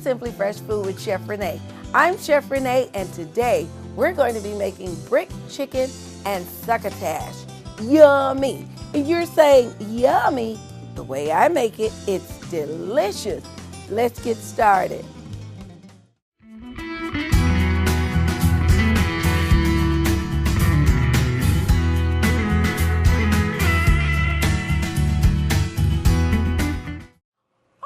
Simply Fresh Food with Chef Renee. I'm Chef Renee, and today we're going to be making brick chicken and succotash. Yummy! And you're saying yummy? The way I make it, it's delicious. Let's get started.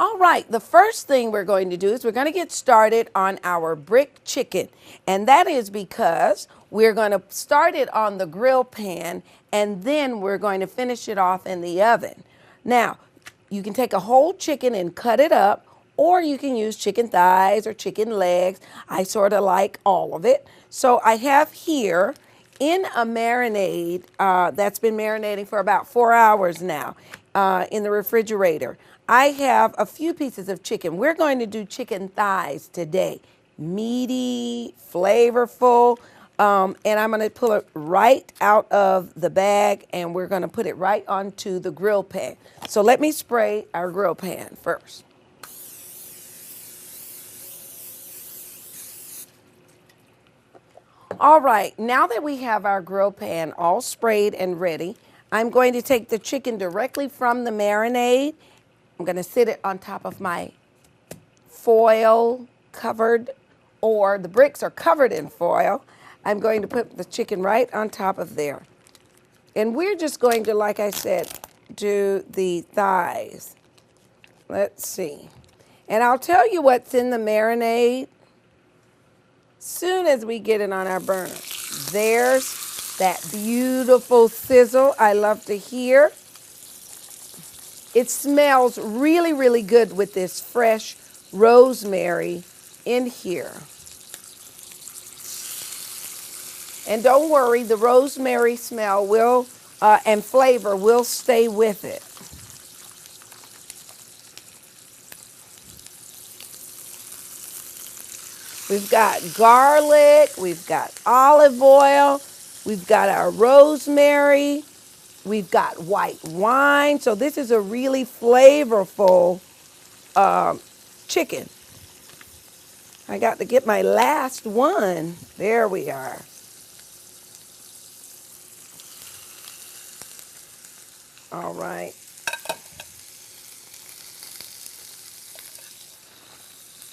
All right, the first thing we're going to do is we're going to get started on our brick chicken. And that is because we're going to start it on the grill pan and then we're going to finish it off in the oven. Now, you can take a whole chicken and cut it up, or you can use chicken thighs or chicken legs. I sort of like all of it. So I have here in a marinade that's been marinating for about 4 hours now in the refrigerator. I have a few pieces of chicken. We're going to do chicken thighs today. Meaty, flavorful, and I'm going to pull it right out of the bag and we're going to put it right onto the grill pan. So let me spray our grill pan first. All right, now that we have our grill pan all sprayed and ready, I'm going to take the chicken directly from the marinade. I'm going to sit it on top of my foil covered, or the bricks are covered in foil. I'm going to put the chicken right on top of there. And we're just going to, like I said, do the thighs. Let's see. And I'll tell you what's in the marinade soon as we get it on our burner. There's that beautiful sizzle I love to hear. It smells really, really good with this fresh rosemary in here. And don't worry, the rosemary smell will and flavor will stay with it. We've got garlic, we've got olive oil, we've got our rosemary. We've got white wine. So this is a really flavorful chicken. I got to get my last one. There we are. All right.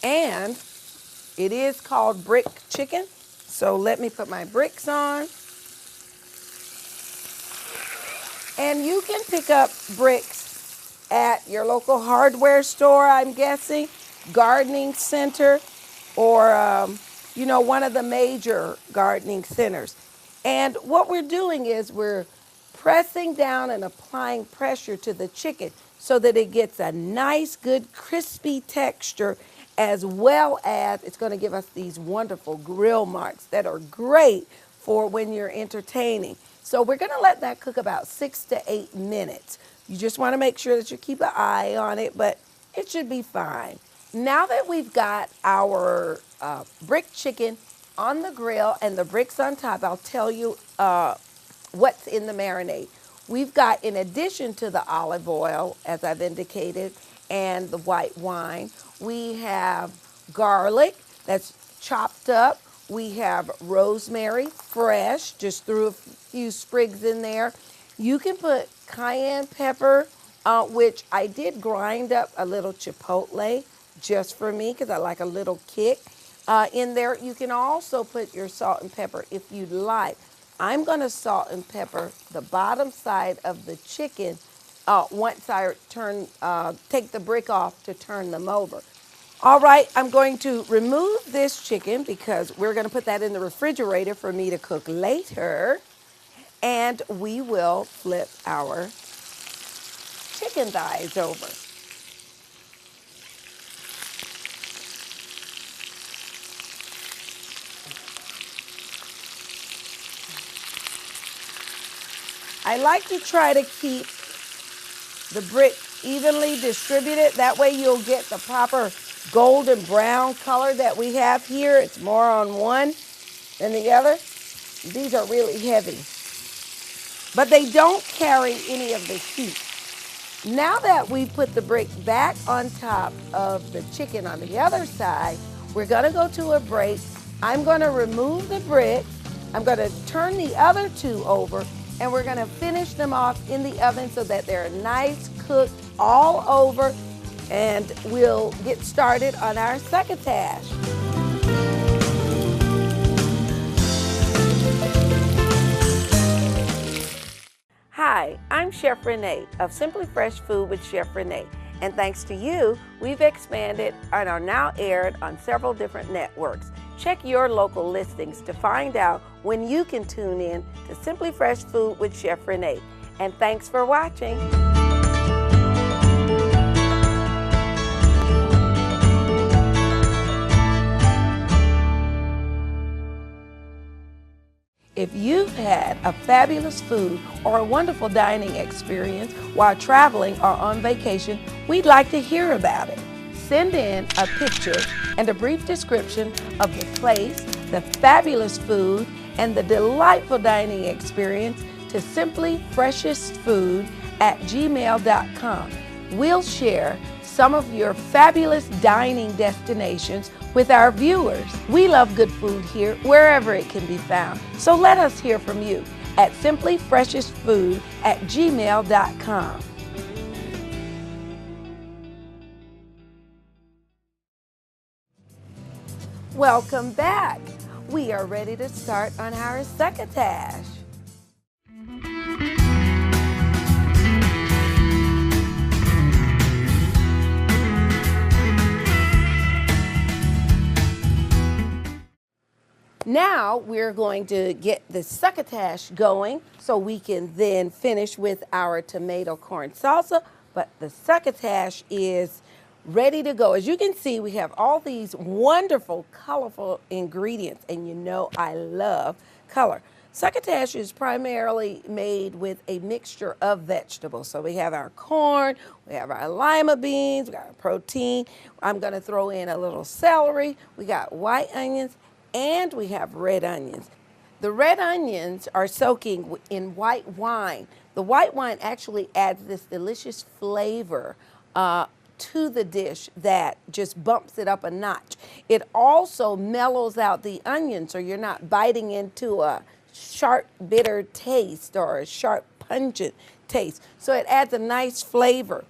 And it is called brick chicken. So let me put my bricks on. And you can pick up bricks at your local hardware store, I'm guessing, gardening center, or, one of the major gardening centers. And what we're doing is we're pressing down and applying pressure to the chicken so that it gets a nice, good, crispy texture, as well as it's going to give us these wonderful grill marks that are great for when you're entertaining. So we're going to let that cook about 6 to 8 minutes. You just want to make sure that you keep an eye on it, but it should be fine. Now that we've got our brick chicken on the grill and the bricks on top, I'll tell you what's in the marinade. We've got, in addition to the olive oil, as I've indicated, and the white wine, we have garlic that's chopped up. We have rosemary, fresh, just threw a few sprigs in there. You can put cayenne pepper, which I did grind up a little chipotle just for me because I like a little kick in there. You can also put your salt and pepper if you'd like. I'm going to salt and pepper the bottom side of the chicken once I take the brick off to turn them over. All right, I'm going to remove this chicken because we're going to put that in the refrigerator for me to cook later. And we will flip our chicken thighs over. I like to try to keep the brick evenly distributed. That way you'll get the proper golden brown color that we have here. It's more on one than the other. These are really heavy, but they don't carry any of the heat. Now that we put the brick back on top of the chicken on the other side, we're gonna go to a break. I'm gonna remove the brick. I'm gonna turn the other two over, and we're gonna finish them off in the oven so that they're nice cooked all over, and we'll get started on our succotash. Hi, I'm Chef Renee of Simply Fresh Food with Chef Renee. And thanks to you, we've expanded and are now aired on several different networks. Check your local listings to find out when you can tune in to Simply Fresh Food with Chef Renee. And thanks for watching. If you've had a fabulous food or a wonderful dining experience while traveling or on vacation, we'd like to hear about it. Send in a picture and a brief description of the place, the fabulous food, and the delightful dining experience to simplyfreshestfood@gmail.com. We'll share some of your fabulous dining destinations with our viewers. We love good food here wherever it can be found. So let us hear from you at simplyfreshestfood@gmail.com. Welcome back. We are ready to start on our succotash. Now we're going to get the succotash going so we can then finish with our tomato corn salsa, but the succotash is ready to go. As you can see, we have all these wonderful, colorful ingredients, and you know I love color. Succotash is primarily made with a mixture of vegetables. So we have our corn, we have our lima beans, we got our protein. I'm gonna throw in a little celery, we got white onions, and we have red onions. The red onions are soaking in white wine. The white wine actually adds this delicious flavor to the dish that just bumps it up a notch. It also mellows out the onion so you're not biting into a sharp, bitter taste or a sharp, pungent taste. So it adds a nice flavor.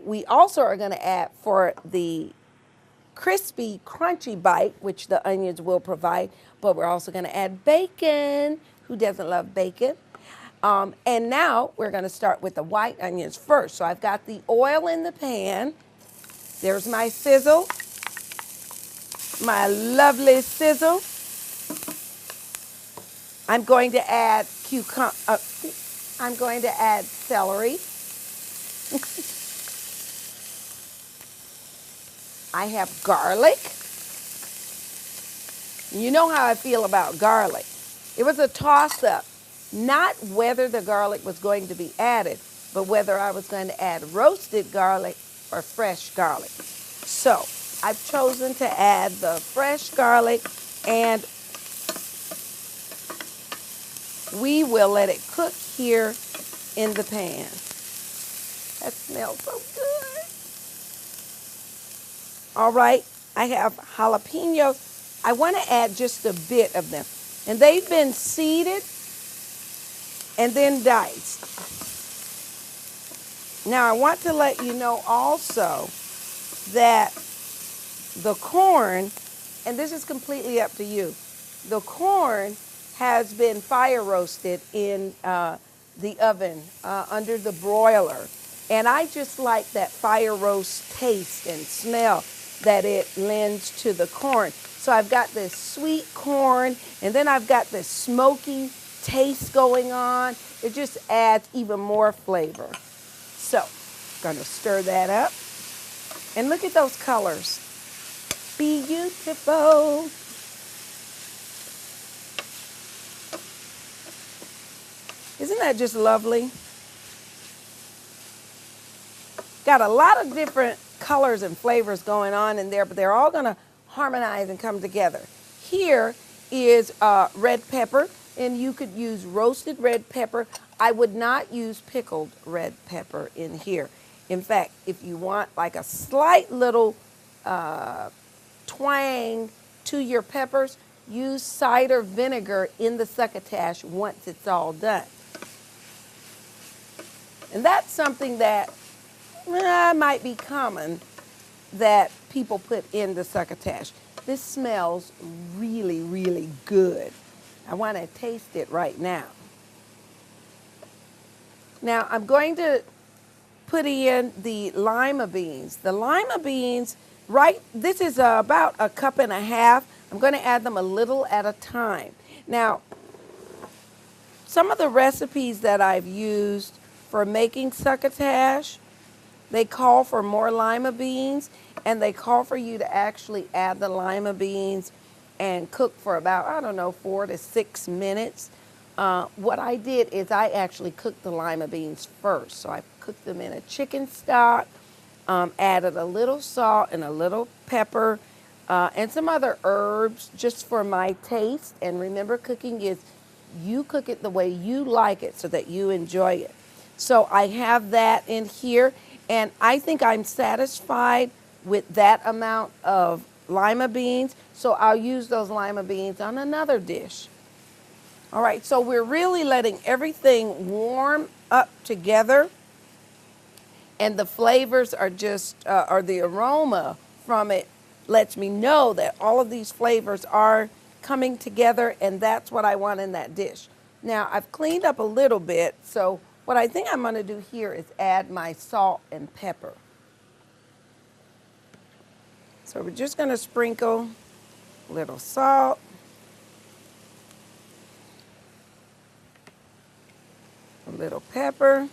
We also are going to add, for the crispy, crunchy bite, which the onions will provide, but we're also going to add bacon. Who doesn't love bacon? And now we're going to start with the white onions first. So I've got the oil in the pan. There's my sizzle, my lovely sizzle. I'm going to add I'm going to add celery. I have garlic. You know how I feel about garlic. It was a toss-up, not whether the garlic was going to be added, but whether I was going to add roasted garlic or fresh garlic. So I've chosen to add the fresh garlic, and we will let it cook here in the pan. That smells so good. All right, I have jalapenos. I want to add just a bit of them. And they've been seeded and then diced. Now I want to let you know also that the corn, and this is completely up to you, the corn has been fire roasted in the oven under the broiler. And I just like that fire roast taste and smell that it lends to the corn. So I've got this sweet corn, and then I've got this smoky taste going on. It just adds even more flavor. So, gonna stir that up. And look at those colors. Beautiful. Isn't that just lovely? Got a lot of different colors and flavors going on in there, but they're all gonna harmonize and come together. Here is red pepper. And you could use roasted red pepper. I would not use pickled red pepper in here. In fact, if you want like a slight little twang to your peppers, use cider vinegar in the succotash once it's all done. And that's something that might be common that people put in the succotash. This smells really, really good. I want to taste it right now. Now I'm going to put in the lima beans. The lima beans, this is about a cup and a half. I'm going to add them a little at a time. Now, some of the recipes that I've used for making succotash, they call for more lima beans, and they call for you to actually add the lima beans and cook for about, I don't know, 4 to 6 minutes. What I did is I actually cooked the lima beans first. So I cooked them in a chicken stock, added a little salt and a little pepper, and some other herbs just for my taste. And remember, cooking is you cook it the way you like it so that you enjoy it. So I have that in here, and I think I'm satisfied with that amount of lima beans. So I'll use those lima beans on another dish. All right, so we're really letting everything warm up together, and the flavors are just, or the aroma from it lets me know that all of these flavors are coming together, and that's what I want in that dish. Now, I've cleaned up a little bit, so what I think I'm going to do here is add my salt and pepper. So we're just going to sprinkle a little salt. A little pepper.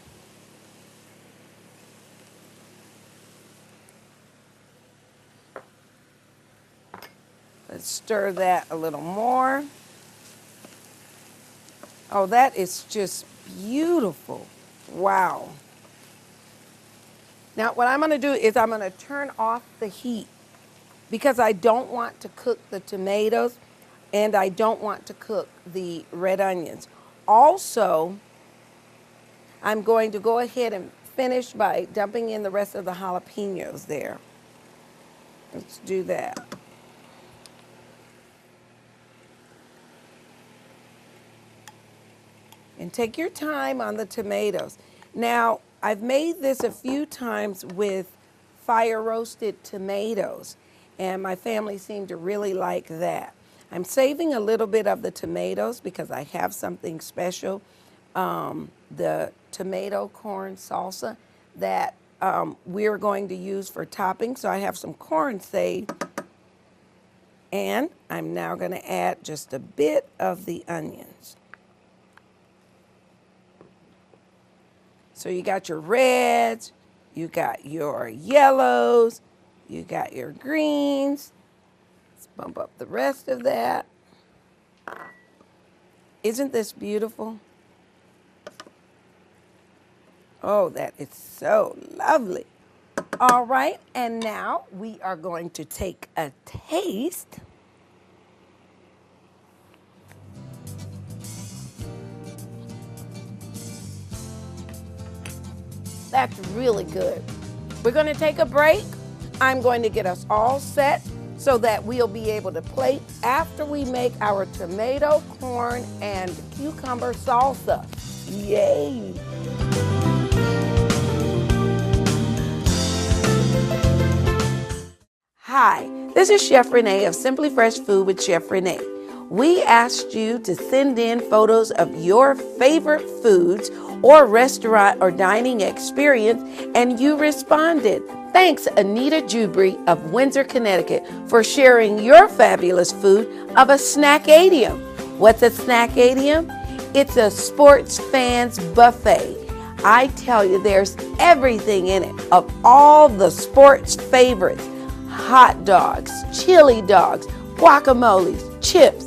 Let's stir that a little more. Oh, that is just beautiful. Wow. Now, what I'm going to do is I'm going to turn off the heat because I don't want to cook the tomatoes and I don't want to cook the red onions. Also, I'm going to go ahead and finish by dumping in the rest of the jalapenos there. Let's do that. And take your time on the tomatoes. Now, I've made this a few times with fire roasted tomatoes, and my family seemed to really like that. I'm saving a little bit of the tomatoes because I have something special, the tomato corn salsa that we're going to use for topping. So I have some corn saved, and I'm now going to add just a bit of the onions. So you got your reds, you got your yellows, you got your greens. Let's bump up the rest of that. Isn't this beautiful? Oh, that is so lovely. All right, and now we are going to take a taste. That's really good. We're going to take a break. I'm going to get us all set so that we'll be able to plate after we make our tomato, corn, and cucumber salsa. Yay! Hi, this is Chef Renee of Simply Fresh Food with Chef Renee. We asked you to send in photos of your favorite foods or restaurant or dining experience, and you responded. Thanks, Anita Jubry of Windsor, Connecticut, for sharing your fabulous food of a snackadium. What's a snackadium? It's a sports fans buffet. I tell you, there's everything in it of all the sports favorites. Hot dogs, chili dogs, guacamoles, chips,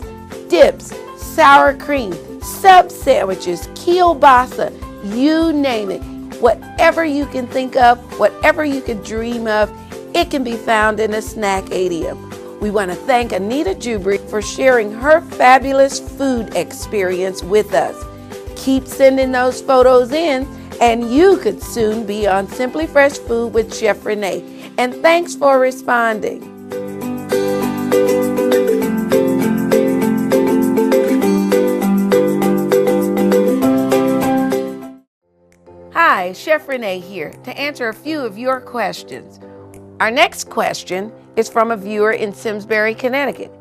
dips, sour cream, sub sandwiches, kielbasa, you name it. Whatever you can think of, whatever you can dream of, it can be found in a snackadium. We want to thank Anita Jubry for sharing her fabulous food experience with us. Keep sending those photos in, and you could soon be on Simply Fresh Food with Chef Renee. And thanks for responding. Hi, Chef Renee here to answer a few of your questions. Our next question is from a viewer in Simsbury, Connecticut.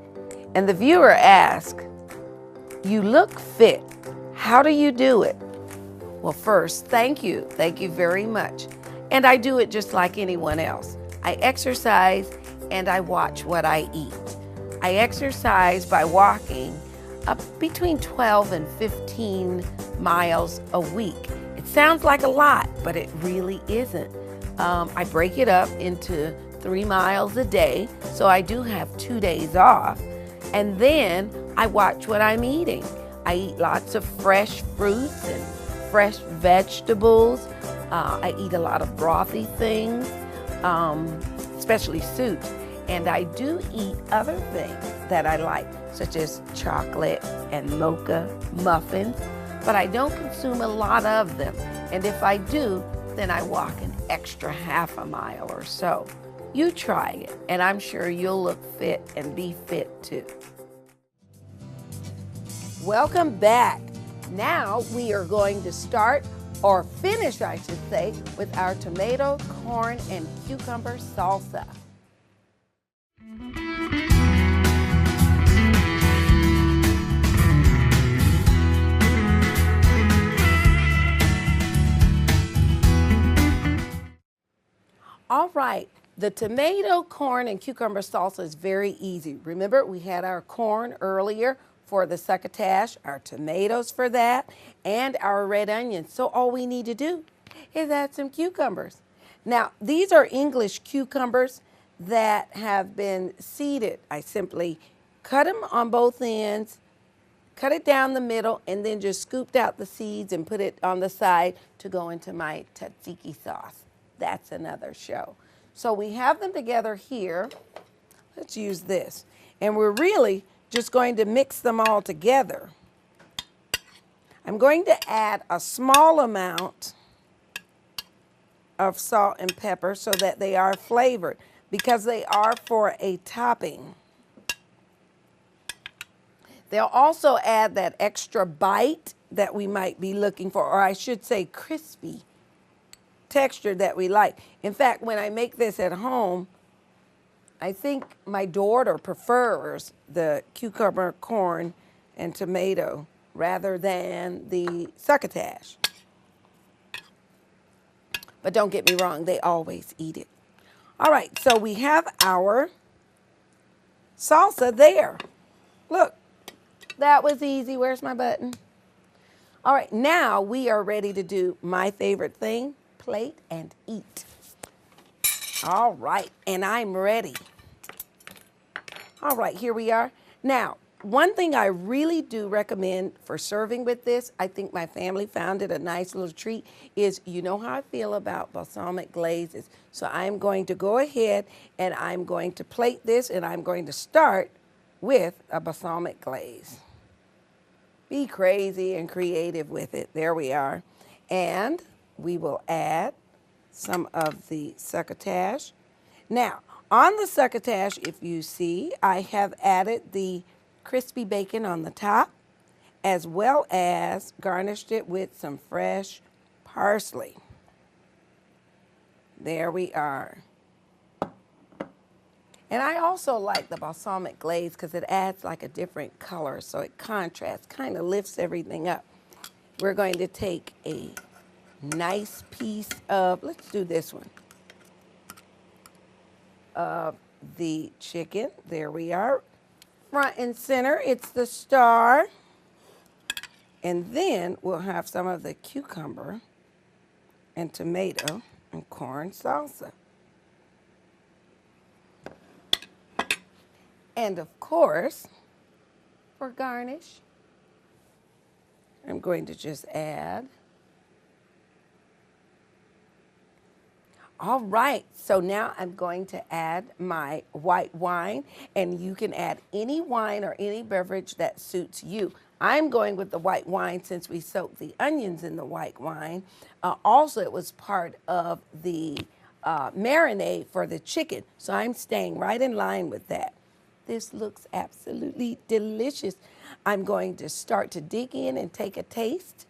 And the viewer asks, "You look fit. How do you do it?" Well, first, thank you. Thank you very much. And I do it just like anyone else. I exercise and I watch what I eat. I exercise by walking up between 12 and 15 miles a week. It sounds like a lot, but it really isn't. I break it up into 3 miles a day, so I do have 2 days off. And then I watch what I'm eating. I eat lots of fresh fruits and fresh vegetables. I eat a lot of brothy things, especially soups. And I do eat other things that I like, such as chocolate and mocha muffins, but I don't consume a lot of them. And if I do, then I walk an extra half a mile or so. You try it, and I'm sure you'll look fit and be fit too. Welcome back. Now we are going to start, or finish I should say, with our tomato, corn, and cucumber salsa. All right, the tomato, corn, and cucumber salsa is very easy. Remember, we had our corn earlier for the succotash, our tomatoes for that, and our red onions. So all we need to do is add some cucumbers. Now, these are English cucumbers that have been seeded. I simply cut them on both ends, cut it down the middle, and then just scooped out the seeds and put it on the side to go into my tzatziki sauce. That's another show. So we have them together here. Let's use this. And we're really just going to mix them all together. I'm going to add a small amount of salt and pepper so that they are flavored, because they are for a topping. They'll also add that extra bite that we might be looking for, or I should say crispy texture that we like. In fact, when I make this at home, I think my daughter prefers the cucumber, corn, and tomato rather than the succotash. But don't get me wrong, they always eat it. All right, so we have our salsa there. Look, that was easy. Where's my button? All right, now we are ready to do my favorite thing, plate and eat. All right, and I'm ready. All right, here we are. Now, one thing I really do recommend for serving with this, I think my family found it a nice little treat, is, you know how I feel about balsamic glazes. So I'm going to go ahead and I'm going to plate this, and I'm going to start with a balsamic glaze. Be crazy and creative with it. There we are. And we will add some of the succotash. Now, on the succotash, if you see, I have added the crispy bacon on the top, as well as garnished it with some fresh parsley. There we are. And I also like the balsamic glaze because it adds like a different color, so it contrasts, kind of lifts everything up. We're going to take a nice piece of, let's do this one, of the chicken. There we are. Front and center, it's the star. And then we'll have some of the cucumber and tomato and corn salsa. And of course, for garnish, I'm going to just add All right, so now I'm going to add my white wine, and you can add any wine or any beverage that suits you. I'm going with the white wine since we soaked the onions in the white wine. Also, it was part of the marinade for the chicken, so I'm staying right in line with that. This looks absolutely delicious. I'm going to start to dig in and take a taste.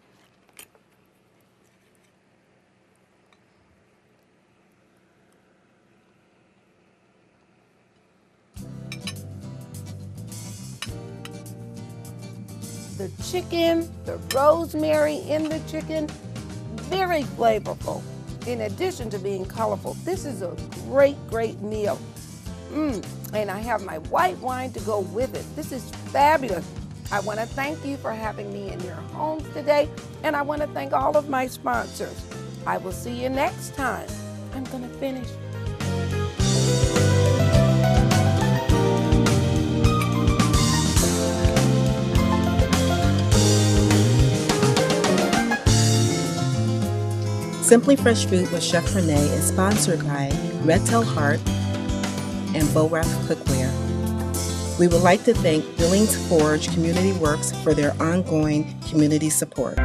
The chicken, the rosemary in the chicken, very flavorful. In addition to being colorful, this is a great, great meal. And I have my white wine to go with it. This is fabulous. I want to thank you for having me in your homes today, and I want to thank all of my sponsors. I will see you next time. I'm going to finish. Simply Fresh Food with Chef Renee is sponsored by Red Tail Heart and Bowrath Cookware. We would like to thank Billings Forge Community Works for their ongoing community support.